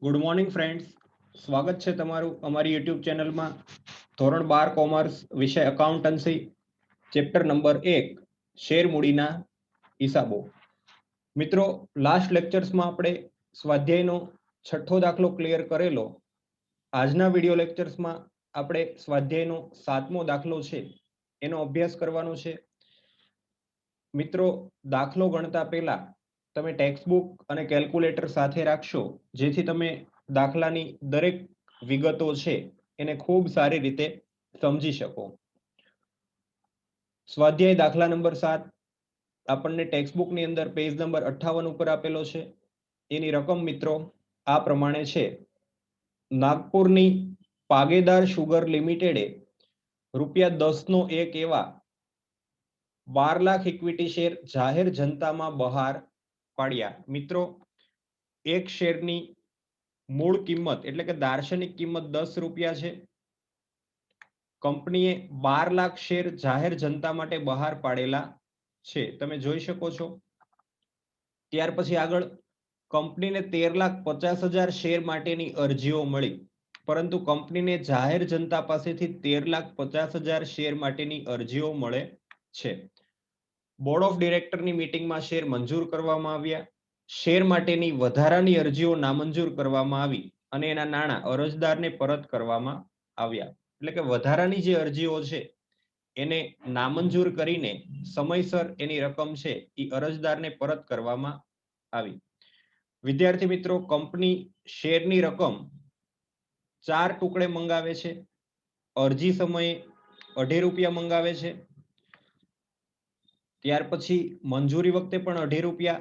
Good morning friends, સ્વાગત છે તમારું અમારી યુટ્યુબ ચેનલમાં. ધોરણ 12 કોમર્સ, વિષય એકાઉન્ટન્સી, ચેપ્ટર નંબર 1 શેર મૂડીના હિસાબો. મિત્રો, લાસ્ટ લેક્ચર્સમાં આપણે સ્વાધ્યાયનો છઠ્ઠો દાખલો ક્લિયર કરેલો. આજના વિડિયો લેક્ચર્સમાં આપણે સ્વાધ્યાયનો 7મો દાખલો છે એનો અભ્યાસ કરવાનો છે. મિત્રો, દાખલો ગણતા પહેલા તમે ટેક્સ્ટબુક અને કેલ્ક્યુલેટર સાથે રાખશો, જેથી તમે દાખલાની દરેક વિગતો છે એને ખૂબ સારી રીતે સમજી શકો. સ્વાધ્યાય દાખલા નંબર 7 આપણને ટેક્સ્ટબુકની અંદર પેજ નંબર 58 ઉપર આપેલો છે. એની રકમ મિત્રો આ પ્રમાણે છે. નાગપુરની પાગેદાર શુગર લિમિટેડે ₹10નો એક એવા 12 લાખ ઇક્વિટી શેર જાહેર જનતામાં બહાર પાડ્યા. મિત્રો, એક શેરની મૂળ કિંમત એટલે કે દાર્શનિક કિંમત ₹10 છે. કંપનીએ 12 લાખ શેર જાહેર જનતા માટે બહાર પાડેલા છે, તમે જોઈ શકો છો. ત્યાર પછી આગળ કંપનીને 13,50,000 શેર માટેની અરજીઓ મળી, પરંતુ કંપનીને જાહેર જનતા પાસેથી 13,50,000 શેર માટેની અરજીઓ મળે છે. બોર્ડ ઓફ ડિરેક્ટરની મીટિંગમાં શેર મંજૂર કરવામાં આવ્યા. શેર માટેની વધારાની અરજીઓ નામંજૂર કરવામાં આવી અને એના નાણાં અરજદારને પરત કરવામાં આવ્યા. એટલે કે વધારાની જે અરજીઓ છે એને નામંજૂર કરીને સમયસર એની રકમ છે એ અરજદારને પરત કરવામાં આવી. વિદ્યાર્થી મિત્રો, કંપની શેરની રકમ 4 ટુકડે મંગાવે છે. અરજી સમયે ₹2.5 મંગાવે છે. ત્યાર પછી મંજૂરી વખતે પણ ₹2.5,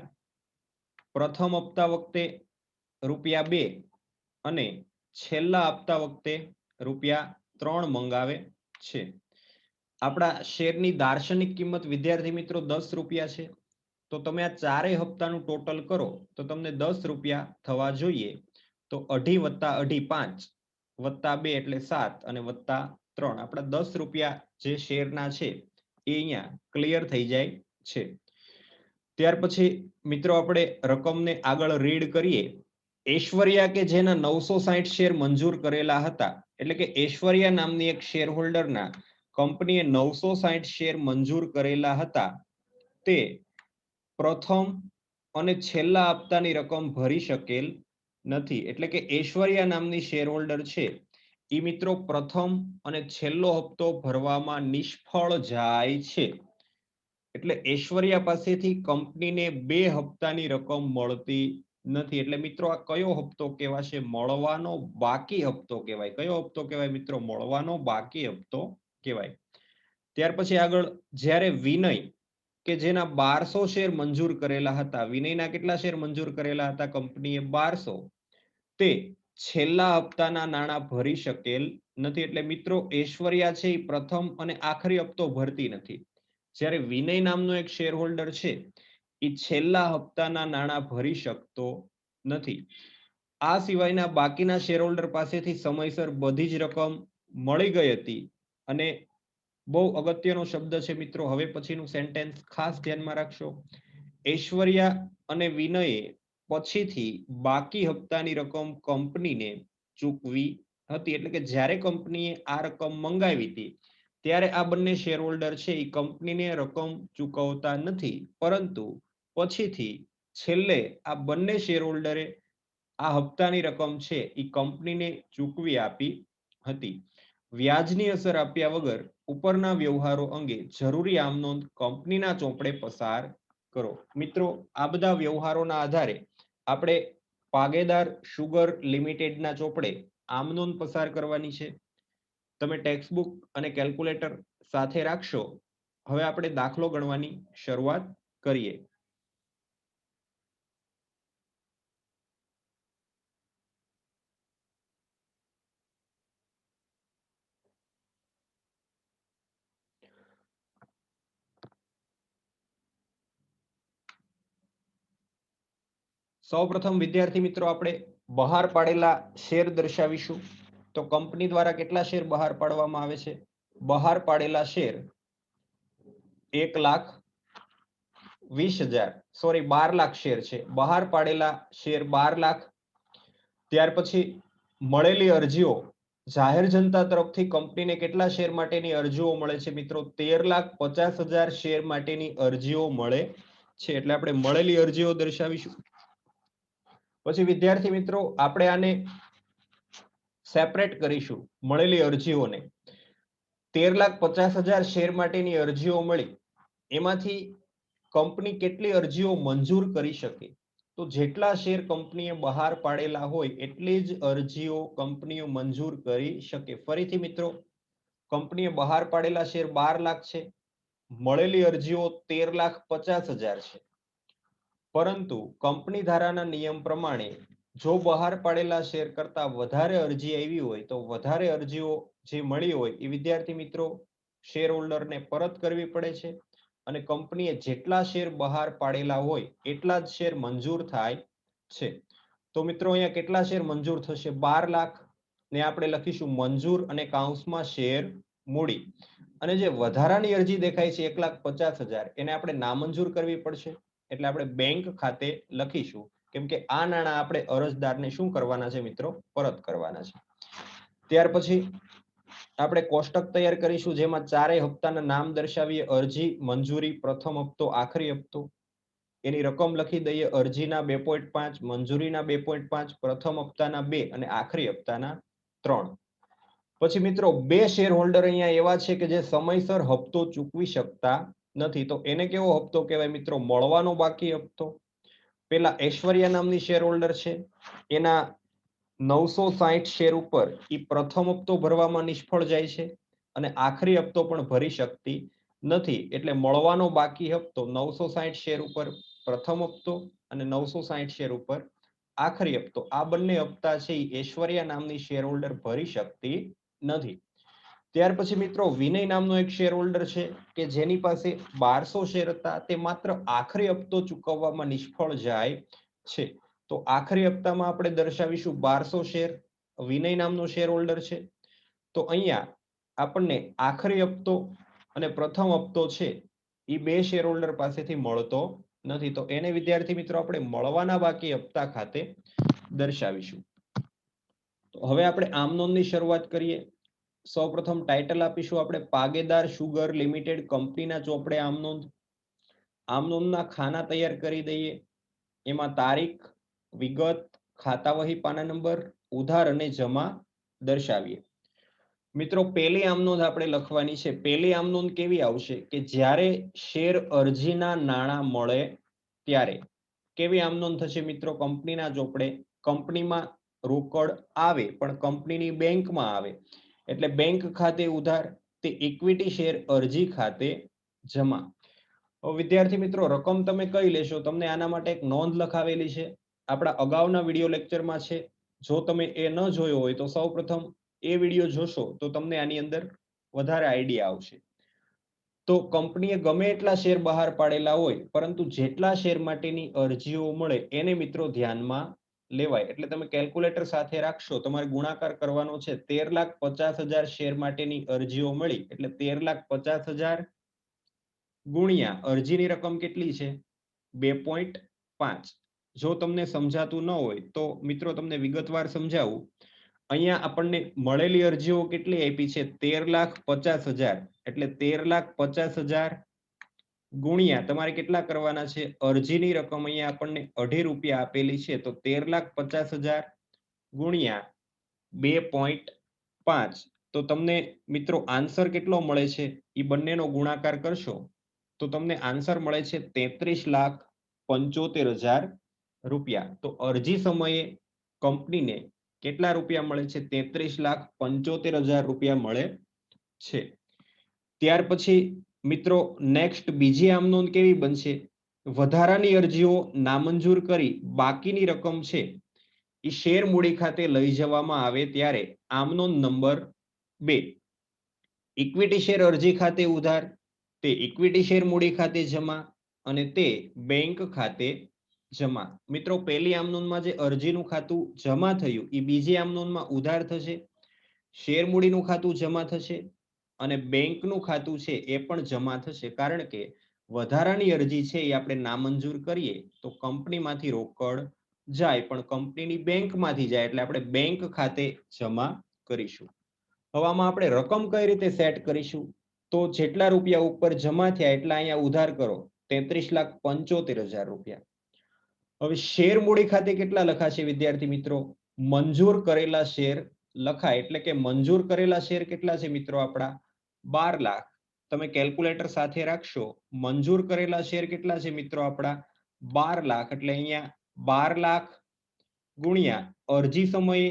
પ્રથમ હપ્તા વખતે ₹2 અને છેલ્લા હપ્તા વખતે ₹3 મંગાવે છે. આપણા શેરની દાર્શનિક કિંમત વિદ્યાર્થી મિત્રો ₹10 છે. તો તમે આ ચારેય હપ્તાનું ટોટલ કરો તો તમને ₹10 થવા જોઈએ. તો 2.5 + 2.5 વત્તા 2 એટલે 7 અને વત્તા 3 આપણા ₹10 જે શેરના છે એ અહીંયા ક્લિયર થઈ જાય છે. ત્યાર પછી મિત્રો આપણે રકમને આગળ રીડ કરીએ. ઐશ્વર્યા કે જેના 960 શેર મંજૂર કરેલા હતા, એટલે કે ઐશ્વર્યા નામની એક શેર હોલ્ડરના કંપનીએ 960 શેર મંજૂર કરેલા હતા, તે પ્રથમ અને છેલ્લા હપ્તાની રકમ ભરી શકેલ નથી. એટલે કે ઐશ્વર્યા નામની શેર હોલ્ડર છે એ મિત્રો પ્રથમ અને છેલ્લો હપ્તો ભરવામાં નિષ્ફળ જાય છે. એટલે ઐશ્વર્યા પાસેથી કંપનીને 2 હપ્તાની રકમ મળતી નથી. એટલે મિત્રો આ કયો હપ્તો કહેવાશે? મળવાનો બાકી હપ્તો કહેવાય. કયો હપ્તો કહેવાય મિત્રો? મળવાનો બાકી હપ્તો કહેવાય. ત્યાર પછી આગળ જ્યારે વિનય કે જેના 1200 શેર મંજૂર કરેલા હતા, વિનયના કેટલા શેર મંજૂર કરેલા હતા કંપનીએ? 1200. તે છેલ્લા હપ્તાના નાણાં ભરી શકેલ નથી. એટલે મિત્રો ઐશ્વર્યા છે એ પ્રથમ અને આખરી હપ્તો ભરતી નથી, જ્યારે વિનય નામનો એક શેર હોલ્ડર છે એ છેલ્લા હપ્તાના નાણાં ભરી શકતો નથી. આ સિવાયના બાકીના શેર હોલ્ડર પાસેથી સમયસર બધી જ રકમ મળી ગઈ હતી. અને બહુ અગત્યનો શબ્દ છે મિત્રો, હવે પછીનું સેન્ટેન્સ ખાસ ધ્યાનમાં રાખશો. ઐશ્વર્યા અને વિનયે પછીથી બાકી હપ્તાની રકમ કંપનીને ચૂકવી હતી. એટલે કે જ્યારે કંપનીએ આ રકમ મંગાવી હતી ત્યારે આ બંને શેર હોલ્ડર છે એ કંપનીને રકમ ચૂકવતા નથી, પરંતુ પછીથી છેલ્લે આ બંને શેર હોલ્ડરે આ હપ્તાની રકમ છે એ કંપનીને ચૂકવી આપી હતી. વ્યાજની અસર આપ્યા વગર ઉપરના વ્યવહારો અંગે જરૂરી આમનોંધ કંપનીના ચોપડે પસાર કરો. મિત્રો, આ બધા વ્યવહારોના આધારે આપણે પાગેદાર શુગર લિમિટેડના ચોપડે આમનોંધ પસાર કરવાની છે. તમે ટેક્સ્ટબુક અને કેલ્ક્યુલેટર સાથે રાખશો. હવે આપણે દાખલો ગણવાની શરૂઆત કરીએ. સૌપ્રથમ વિદ્યાર્થી મિત્રો આપણે બહાર પાડેલા શેર દર્શાવીશું. તો કંપની દ્વારા કેટલા શેર બહાર પાડવામાં આવે છે? બહાર પાડેલા શેર 1,20,000 સોરી 12 લાખ શેર છે. બહાર પાડેલા શેર 12 લાખ. ત્યાર પછી મળેલી અરજીઓ, જાહેર જનતા તરફથી કંપનીને કેટલા શેર માટેની અરજીઓ મળે છે મિત્રો? 13,50,000 શેર માટેની અરજીઓ મળે છે. એટલે આપણે મળેલી અરજીઓ દર્શાવીશું. પછી વિદ્યાર્થી મિત્રો આપણે આને સેપરેટ કરીશું. મળેલી અરજીઓને 13,50,000 શેર માટેની અરજીઓ મળી, એમાંથી કંપની કેટલી અરજીઓ મંજૂર કરી શકે? તો જેટલા શેર કંપનીએ બહાર પાડેલા હોય એટલી જ અરજીઓ કંપનીઓ મંજૂર કરી શકે. ફરીથી મિત્રો, કંપનીએ બહાર પાડેલા શેર 12 લાખ છે, મળેલી અરજીઓ 13,50,000 છે. પરંતુ કંપની ધારાના નિયમ પ્રમાણે જો બહાર પાડેલા શેર કરતા વધારે અરજી આવી હોય તો વધારે અરજીઓ જે મળી હોય એ વિદ્યાર્થી મિત્રો શેર હોલ્ડરને પરત કરવી પડે છે, અને કંપનીએ જેટલા શેર બહાર પાડેલા હોય એટલા જ શેર મંજૂર થાય છે. તો મિત્રો અહીંયા કેટલા શેર મંજૂર થશે? 12 લાખ ને આપણે લખીશું મંજૂર અને કૌંસમાં શેર મૂડી. અને જે વધારાની અરજી દેખાય છે 1,50,000 એને આપણે નામંજૂર કરવી પડશે, એટલે આપણે બેંક ખાતે લખીશું, કેમ કે આ નાણાં આપણે અરજદારને શું કરવાના છે મિત્રો? પરત કરવાના છે. ત્યાર પછી આપણે કોષ્ટક તૈયાર કરીશું જેમાં ચારેય હપ્તાના નામ દર્શાવીએ. અરજી, મંજૂરી, પ્રથમ હપ્તો, આખરી હપ્તો. એની રકમ લખી દઈએ. અરજીના 2.5, મંજૂરીના 2.5, પ્રથમ હપ્તાના 2 અને આખરી હપ્તાના 3. પછી મિત્રો બે શેર હોલ્ડર અહીંયા એવા છે કે જે સમયસર હપ્તો ચૂકવી શકતા નથી. તો એને કેવો હપ્તો કહેવાય મિત્રો? મળવાનો બાકી હપ્તો. પેલા ઐશ્વર્યા નામની શેર હોલ્ડર છે, એના 960 શેર ઉપર એ પ્રથમ હપ્તો ભરવામાં નિષ્ફળ જાય છે અને આખરી હપ્તો પણ ભરી શકતી નથી. એટલે મળવાનો બાકી હપ્તો 960 શેર ઉપર પ્રથમ હપ્તો અને 960 શેર ઉપર આખરી હપ્તો, આ બંને હપ્તા છે એ ઐશ્વર્યા નામની શેર હોલ્ડર ભરી શકતી નથી. ત્યાર પછી મિત્રો વિનય નામનો એક શેર હોલ્ડર છે કે જેની પાસે 1200 શેર હતા, તે માત્ર આખરી હપ્તો ચૂકવવામાં નિષ્ફળ જાય છે. તો આખરી હપ્તામાં આપણે દર્શાવીશું 1200 શેર. વિનય નામનો શેર હોલ્ડર છે. તો અહીંયા આપણને આખરી હપ્તો અને પ્રથમ હપ્તો છે એ બે શેર હોલ્ડર પાસેથી મળતો નથી. તો એને વિદ્યાર્થી મિત્રો આપણે મળવાના બાકી હપ્તા ખાતે દર્શાવીશું. તો હવે આપણે આમ નોંધની શરૂઆત કરીએ. સૌપ્રથમ ટાઇટલ આપીશું આપણે પાગેદાર શુગર લિમિટેડ કંપનીના ચોપડે આમ નોંધ. આમ નોંધના ખાના તૈયાર કરી દઈએ. એમાં તારીખ, વિગત, ખાતા વહી પાના નંબર, ઉધાર અને જમા દર્શાવીએ. મિત્રો પહેલી આમ નોંધ આપણે લખવાની છે. પહેલી આમ નોંધ કેવી આવશે કે જ્યારે શેર અરજીના નાણાં મળે ત્યારે. કેવી આમ નોંધ થશે મિત્રો? કંપનીના ચોપડે કંપનીમાં રોકડ આવે પણ કંપનીની બેંકમાં આવે, એટલે બેંક ખાતે ઉધાર, તે ઇક્વિટી શેર અરજી ખાતે જમા. વિદ્યાર્થી મિત્રો રકમ તમે કઈ લેશો? તમને આના માટે એક નોંધ લખાવેલી છે, આપણા અગાઉના વિડીયો લેક્ચરમાં છે. જો તમે એ ન જોયો હોય તો સૌપ્રથમ એ વિડીયો જોશો તો તમને આની અંદર વધારે આઈડિયા આવશે. તો કંપનીએ ગમે એટલા શેર બહાર પાડેલા હોય પરંતુ જેટલા શેર માટેની અરજીઓ મળે એને મિત્રો ધ્યાનમાં લેવાય. એટલે તમે કેલ્ક્યુલેટર સાથે રાખશો, તમારે ગુણાકાર કરવાનો છે. 13,50,000 શેર માટેની અરજીઓ મળી એટલે 13,50,000 ગુણ્યા અરજીની રકમ કેટલી છે? 2.5. જો તમને સમજાતું ન હોય તો મિત્રો તમને વિગતવાર સમજાવું. અહીંયા આપણને મળેલી અરજીઓ કેટલી આપી છે? 13,50,000. એટલે 13,50,000 ગુણ્યા તમારે કેટલા કરવાના છે? અરજીની રકમ અહીંયા આપણને ₹2.5 આપેલી છે, તો 13,50,000 ગુણ્યા 2.5. તો તમને મિત્રો આન્સર કેટલો મળે છે? એ બંનેનો ગુણાકાર કરશો તો તમને આન્સર મળે છે 33,75,000 રૂપિયા. તો અરજી સમયે કંપનીને કેટલા રૂપિયા મળે છે? 33,75,000 રૂપિયા મળે છે. ત્યાર પછી મિત્રો નેક્સ્ટ બીજી આમ નોંધ કેવી બનશે? વધારાની અરજીઓ નામંજૂર કરી બાકીની રકમ છે એ શેર મૂડી ખાતે લઈ જવામાં આવે ત્યારે આમ નોંધ નંબર 2. ઇક્વિટી શેર અરજી ખાતે ઉધાર, તે ઇક્વિટી શેર મૂડી ખાતે જમા અને તે બેંક ખાતે જમા. મિત્રો પહેલી આમ નોંધમાં જે અરજીનું ખાતું જમા થયું એ બીજી આમ નોંધમાં ઉધાર થશે, શેર મૂડીનું ખાતું જમા થશે અને બેંકનું ખાતું છે એ પણ જમા થશે. કારણ કે વધારાની અરજી છે એ આપણે નામંજૂર કરીએ તો કંપનીમાંથી રોકડ જાય પણ કંપનીની બેંકમાંથી જાય એટલે આપણે બેંક ખાતે જમા કરીશું. હવે આમાં આપણે રકમ કઈ રીતે સેટ કરીશું? તો જેટલા રૂપિયા ઉપર જમા થયા એટલા અહીંયા ઉધાર કરો, 33,75,000 રૂપિયા. હવે શેર મૂડી ખાતે કેટલા લખાશે વિદ્યાર્થી મિત્રો? મંજૂર કરેલા શેર લખાય, એટલે કે મંજૂર કરેલા શેર કેટલા છે મિત્રો આપણા? 12 લાખ. તમે કેલ્ક્યુલેટર સાથે રાખશો. મંજૂર કરેલા શેર કેટલા છે મિત્રો આપણા? 12 લાખ. એટલે અહીંયા 12 લાખ ગુણ્યા અરજી સમયે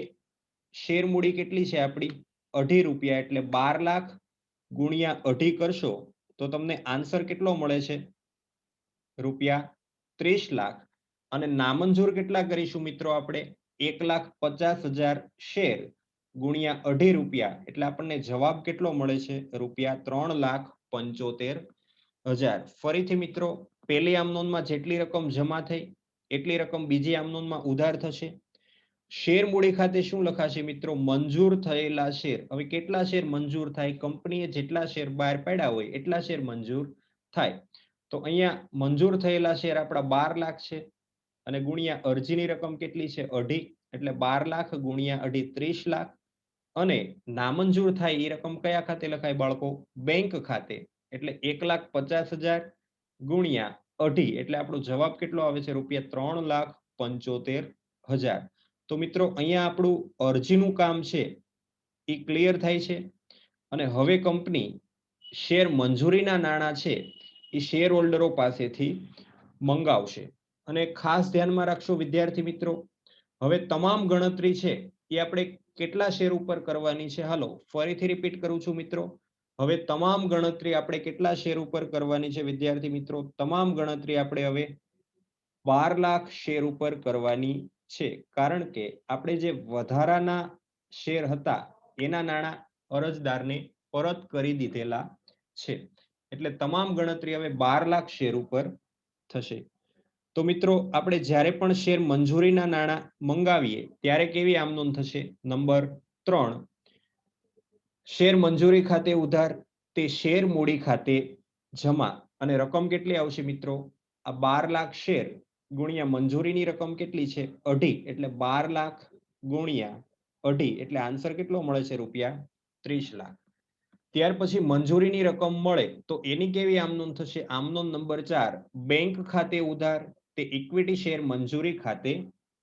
શેર મૂડી કેટલી છે આપણી? 2.5 રૂપિયા. એટલે 12 લાખ ગુણ્યા 2.5 કરશો તો તમને આન્સર કેટલો મળે છે? રૂપિયા 30 લાખ. અને નામંજૂર કેટલા કરીશું મિત્રો આપણે? 1,50,000 શેર ગુણ્યા 2.5 રૂપિયા. એટલે આપણને જવાબ કેટલો મળે છે? રૂપિયા 3,75,000. ફરીથી મિત્રો, પહેલી આમ નોંધમાં જેટલી રકમ જમા થઈ એટલી રકમ બીજી આમ નોંધમાં ઉધાર થશે. શેર મૂડી ખાતે શું લખાશે મિત્રો? મંજૂર થયેલા શેર. હવે કેટલા શેર મંજૂર થાય? કંપનીએ જેટલા શેર બહાર પાડ્યા હોય એટલા શેર મંજૂર થાય. તો અહીંયા મંજૂર થયેલા શેર આપણા 12 લાખ છે અને ગુણ્યા અરજીની રકમ કેટલી છે? 2.5. એટલે 12 લાખ ગુણ્યા 2.5 30 લાખ. અને નામંજૂર થાય એ રકમ કયા ખાતે લખાય બાળકો? બેંક ખાતે. એટલે 1,50,000 ગુણ્યા 2.5. એટલે આપણો જવાબ કેટલો આવે છે? રૂપિયા 3,75,000. તો મિત્રો અહીંયા આપણું અરજીનું કામ છે એ ક્લિયર થાય છે. અને હવે કંપની શેર મંજૂરીના નાણાં છે એ શેર હોલ્ડરો પાસેથી મંગાવશે. અને ખાસ ધ્યાનમાં રાખશો વિદ્યાર્થી મિત્રો, હવે તમામ ગણતરી છે એ આપણે કેટલા શેર ઉપર કરવાની છે? હાલો ફરીથી રિપીટ કરું છું મિત્રો. હવે તમામ ગણતરી આપણે કેટલા શેર ઉપર કરવાની છે વિદ્યાર્થી મિત્રો? તમામ ગણતરી આપણે હવે 12 લાખ શેર ઉપર કરવાની છે. કારણ કે આપણે જે વધારાના શેર હતા એના નાણાં અરજદારને પરત કરી દીધેલા છે. એટલે તમામ ગણતરી હવે 12 લાખ શેર ઉપર થશે. તો મિત્રો આપણે જ્યારે પણ શેર મંજૂરીના નાણાં મંગાવીએ ત્યારે કેવી આમ નોંધ થશે? નંબર 3, શેર મંજૂરી ખાતે ઉધાર તે શેર મૂડી ખાતે જમા. અને રકમ કેટલી આવશે મિત્રો? આ 12 લાખ શેર ગુણ્યા મંજૂરીની રકમ કેટલી છે? 2.5. એટલે 12 લાખ ગુણ્યા 2.5. એટલે આન્સર કેટલો મળે છે? રૂપિયા 30 લાખ. ત્યાર પછી મંજૂરીની રકમ મળે તો એની કેવી આમ નોંધ થશે? આમ નોંધ નંબર 4, બેંક ખાતે ઉધાર તે ઇક્વિટી શેર મંજૂરી ખાતે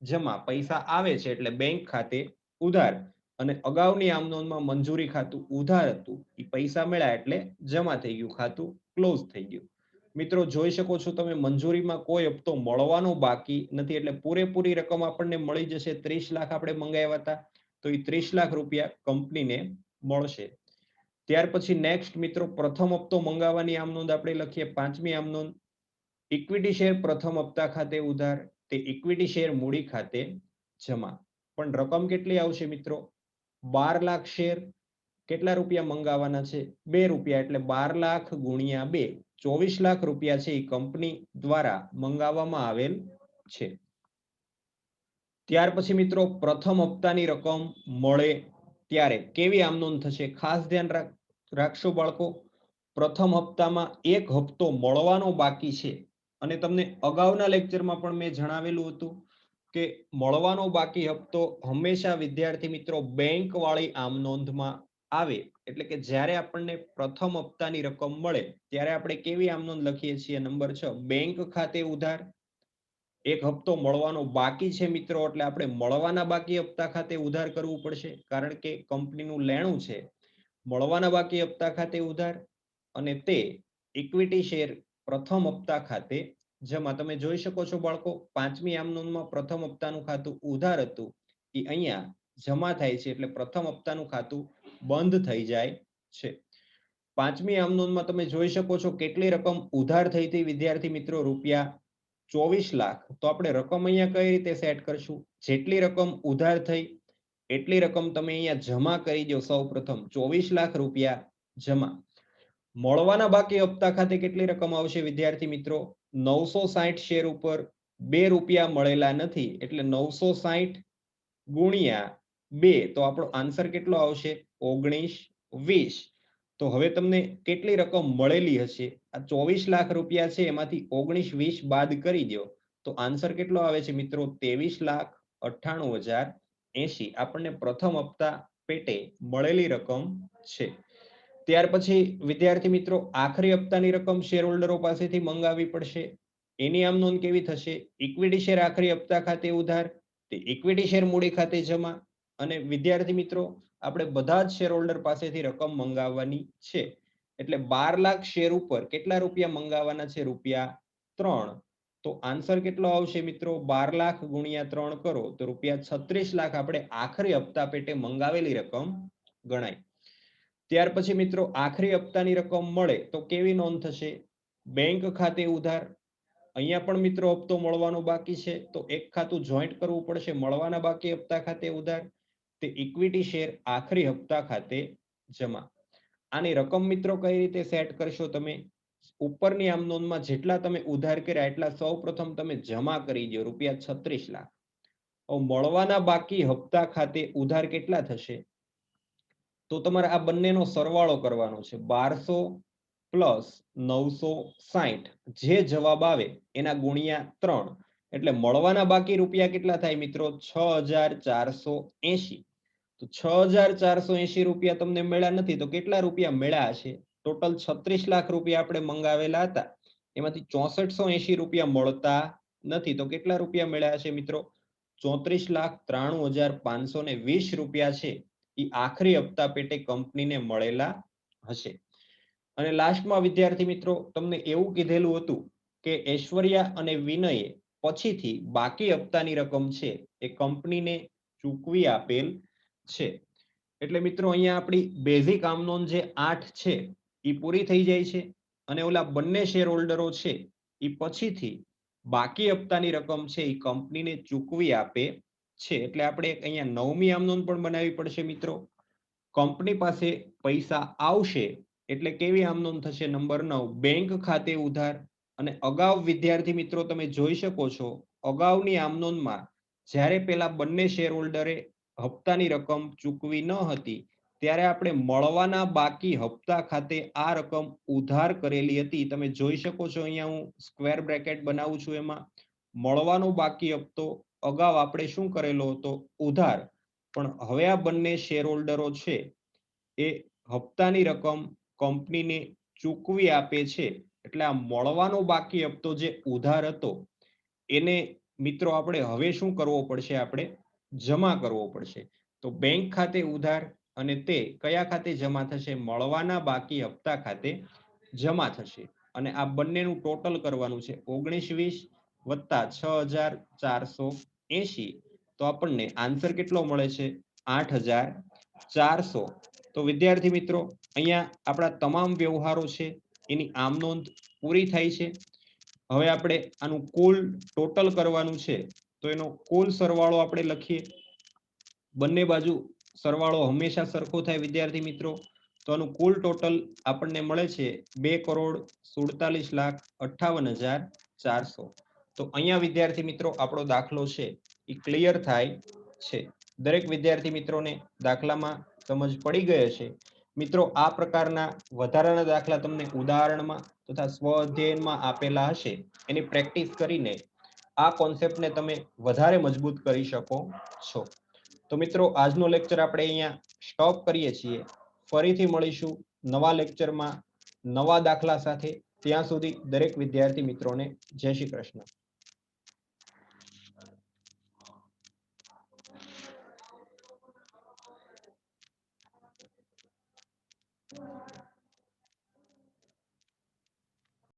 જમા. પૈસા આવે છે એટલે બેંક ખાતે ઉધાર. અને અગાઉની આમ નોંધમાં મંજૂરી ખાતું ઉધાર હતું, એ પૈસા મળ્યા એટલે જમા થઈ ગયું, ખાતું ક્લોઝ થઈ ગયું. મિત્રો જોઈ શકો છો તમે, મંજૂરીમાં કોઈ હપ્તો મળવાનો બાકી નથી. એટલે પૂરેપૂરી રકમ આપણને મળી જશે. 30 લાખ આપણે મંગાવ્યા હતા તો એ 30 લાખ રૂપિયા કંપનીને મળશે. ત્યાર પછી નેક્સ્ટ મિત્રો, પ્રથમ હપ્તો મંગાવવાની આમ નોંધ આપણે લખીએ. 5મી આમ નોંધ, ઇક્વિટી શેર પ્રથમ હપ્તા ખાતે ઉધાર તે ઇક્વિટી શેર મૂડી ખાતે જમા. પણ રકમ કેટલી આવશે મિત્રો? 12 લાખ શેર કેટલા રૂપિયા મંગાવવાના છે? 2 રૂપિયા. એટલે 12 લાખ ગુણ્યા 2, 24 લાખ રૂપિયા છે એ કંપની દ્વારા મંગાવવામાં આવેલ છે. ત્યાર પછી મિત્રો, પ્રથમ હપ્તાની રકમ મળે ત્યારે કેવી આમ નોંધ થશે? ખાસ ધ્યાન રાખશો બાળકો. પ્રથમ હપ્તામાં એક હપ્તો મળવાનો બાકી છે. અને તમને અગાઉના લેક્ચરમાં પણ મેં જણાવેલું હતું કે મળવાનો બાકી હપ્તો હંમેશા વિદ્યાર્થી મિત્રો બેંક વાળી આમ નોંધમાં આવે. એટલે કે જ્યારે આપણને પ્રથમ હપ્તાની રકમ મળે ત્યારે આપણે કેવી આમ નોંધ લખીએ છીએ? નંબર 6, બેંક ખાતે ઉધાર એક હપ્તો મળવાનો બાકી છે મિત્રો, એટલે આપણે મળવાના બાકી હપ્તા ખાતે ઉધાર કરવું પડશે. કારણ કે કંપનીનું લેણું છે. મળવાના બાકી હપ્તા ખાતે ઉધાર અને તે ઇક્વિટી શેર પ્રથમ હપ્તા ખાતે જમા. તમે જોઈ શકો છો બાળકો, 5મી આમ નોંધમાં પ્રથમ હપ્તાનું ખાતું ઉધાર હતું એ અહીંયા જમા થાય છે. એટલે પ્રથમ હપ્તાનું ખાતું બંધ થઈ જાય છે. 5મી આમ નોંધમાં તમે જોઈ શકો છો કેટલી રકમ ઉધાર થઈ હતી વિદ્યાર્થી મિત્રો? રૂપિયા 24 લાખ. તો આપણે રકમ અહીંયા કઈ રીતે સેટ કરશું? જેટલી રકમ ઉધાર થઈ એટલી રકમ તમે અહીંયા જમા કરી દો. સૌપ્રથમ 24 લાખ રૂપિયા જમા. મળવાના બાકી હપ્તા ખાતે કેટલી રકમ આવશે વિદ્યાર્થી મિત્રો? 960 શેર ઉપર 2 રૂપિયા મળેલા નથી. એટલે 960 ગુણ્યા 2, તો આપણો આન્સર કેટલો આવશે? 19,20. તો હવે તમને કેટલી રકમ મળેલી હશે? આ 24 લાખ રૂપિયા છે એમાંથી 19,20 બાદ કરી દો તો આન્સર કેટલો આવે છે મિત્રો? 23,98,080 આપણને પ્રથમ હપ્તા પેટે મળેલી રકમ છે. ત્યાર પછી વિદ્યાર્થી મિત્રો આખરી હપ્તાની રકમ શેર હોલ્ડરો પાસેથી મંગાવવી પડશે. એની આમ નોંધ કેવી થશે? ઇક્વિટી શેર આખરી હપ્તા ખાતે ઉધાર, તે ઇક્વિટી શેર મૂડી ખાતે જમા. અને વિદ્યાર્થી મિત્રો આપણે બધા જ શેર હોલ્ડર પાસેથી રકમ મંગાવવાની છે. એટલે 12 લાખ શેર ઉપર કેટલા રૂપિયા મંગાવવાના છે? ₹3. તો આન્સર કેટલો આવશે મિત્રો? 12 લાખ ગુણ્યા 3 કરો તો ₹36 લાખ આપણે આખરી હપ્તા પેટે મંગાવેલી રકમ ગણાય. ત્યાર પછી મિત્રો આખરી હપ્તાની રકમ મળે તો કેવી નોંધ થશે? બેંક ખાતે ઉધાર. અહીંયા પણ મિત્રો હપ્તો મળવાનો બાકી છે તો એક ખાતું જોઈન્ટ કરવું પડશે. મળવાના બાકી હપ્તા ખાતે ઉધાર, તે ઇક્વિટી શેર આખરી હપ્તા ખાતે જમા. આની રકમ મિત્રો કઈ રીતે સેટ કરશો તમે? ઉપરની આમ નોંધમાં જેટલા તમે ઉધાર કર્યા એટલા સૌપ્રથમ તમે જમા કરી દો, ₹36 લાખ. મળવાના બાકી હપ્તા ખાતે ઉધાર કેટલા થશે? તો તમારે આ બંનેનો સરવાળો કરવાનો છે. 1200 પ્લસ 960 જે જવાબ આવે એના ગુણ્યા 3. એટલે મળવાના બાકી રૂપિયા કેટલા થાય મિત્રો? 6480. તો 6480 રૂપિયા તમને મળ્યા નથી તો કેટલા રૂપિયા મળ્યા હશે? ટોટલ 36 લાખ રૂપિયા આપણે મંગાવેલા હતા, એમાંથી 6480 રૂપિયા મળતા નથી તો કેટલા રૂપિયા મળ્યા હશે મિત્રો? 34,93,520 રૂપિયા છે એ આખરી હપ્તા પેટે કંપનીને મળેલા હશે. અને લાસ્ટમાં વિદ્યાર્થી મિત્રો તમને એવું કીધેલું હતું કે ઐશ્વર્યા અને વિનયે પછીથી બાકી હપ્તાની રકમ છે એ કંપનીને ચૂકવી આપેલ છે. એટલે મિત્રો અહીંયા આપણી બેઝિક આમ નોંધ જે 8 છે એ પૂરી થઈ જાય છે. અને ઓલા બંને શેર હોલ્ડરો છે એ પછીથી બાકી હપ્તાની રકમ છે એ કંપનીને ચૂકવી આપે છે. એટલે આપણે અહીંયા 9મી આમ નોંધ પણ બનાવવી પડશે મિત્રો. કંપની પાસે પૈસા આવશે એટલે કેવી આમ નોંધ થશે? નંબર 9 બેંક ખાતે ઉધાર. અને અગાઉ વિદ્યાર્થી મિત્રો તમે જોઈ શકો છો અગાઉની આમ નોંધમાં જ્યારે પેલા બંને શેર હોલ્ડરે હપ્તાની રકમ ચૂકવી ન હતી ત્યારે આપણે મળવાના બાકી હપ્તા ખાતે આ રકમ ઉધાર કરેલી હતી. તમે જોઈ શકો છો અહીંયા હું સ્ક્વેર બ્રેકેટ બનાવું છું. એમાં મળવાનો બાકી હપ્તો અગાઉ આપણે શું કરેલો હતો? ઉધાર. પણ હવે આ બંને શેર હોલ્ડરો છે એ હપ્તાની રકમ કંપનીને ચૂકવી આપે છે. એટલે આ મળવાનો બાકી હપ્તો જે ઉધાર હતો એને મિત્રો આપણે હવે શું કરવો પડશે? આપણે જમા કરવો પડશે. તો બેંક ખાતે ઉધાર અને તે કયા ખાતે જમા થશે? મળવાના બાકી હપ્તા ખાતે જમા થશે. અને આ બંનેનું ટોટલ કરવાનું છે 1920 વત્તા 6480. તો આપણને આન્સર કેટલો મળે છે? 8400. તો વિદ્યાર્થી મિત્રો અહીંયા આપણા તમામ વ્યવહારો છે એની આમ નોંધ પૂરી થાય છે. હવે આપણે આનું કુલ ટોટલ કરવાનું છે તો એનો કુલ સરવાળો આપણે લખીએ. બંને બાજુ સરવાળો હંમેશા સરખો થાય વિદ્યાર્થી મિત્રો. તો આનું કુલ ટોટલ આપણને મળે છે 2,47,58,400. તો અહીંયા વિદ્યાર્થી મિત્રો આપણો દાખલો છે એ ક્લિયર થાય છે. દરેક વિદ્યાર્થી મિત્રોને દાખલામાં સમજ પડી ગઈ હશે. મિત્રો આ પ્રકારના વધારાના દાખલા તમને ઉદાહરણમાં તથા સ્વ અધ્યયનમાં આપેલા હશે. એની પ્રેક્ટિસ કરીને આ કોન્સેપ્ટને તમે વધારે મજબૂત કરી શકો છો. તો મિત્રો આજનો લેક્ચર આપણે અહીંયા સ્ટોપ કરીએ છીએ. ફરીથી મળીશું નવા લેક્ચરમાં નવા દાખલા સાથે. ત્યાં સુધી દરેક વિદ્યાર્થી મિત્રોને જય શ્રી કૃષ્ણ.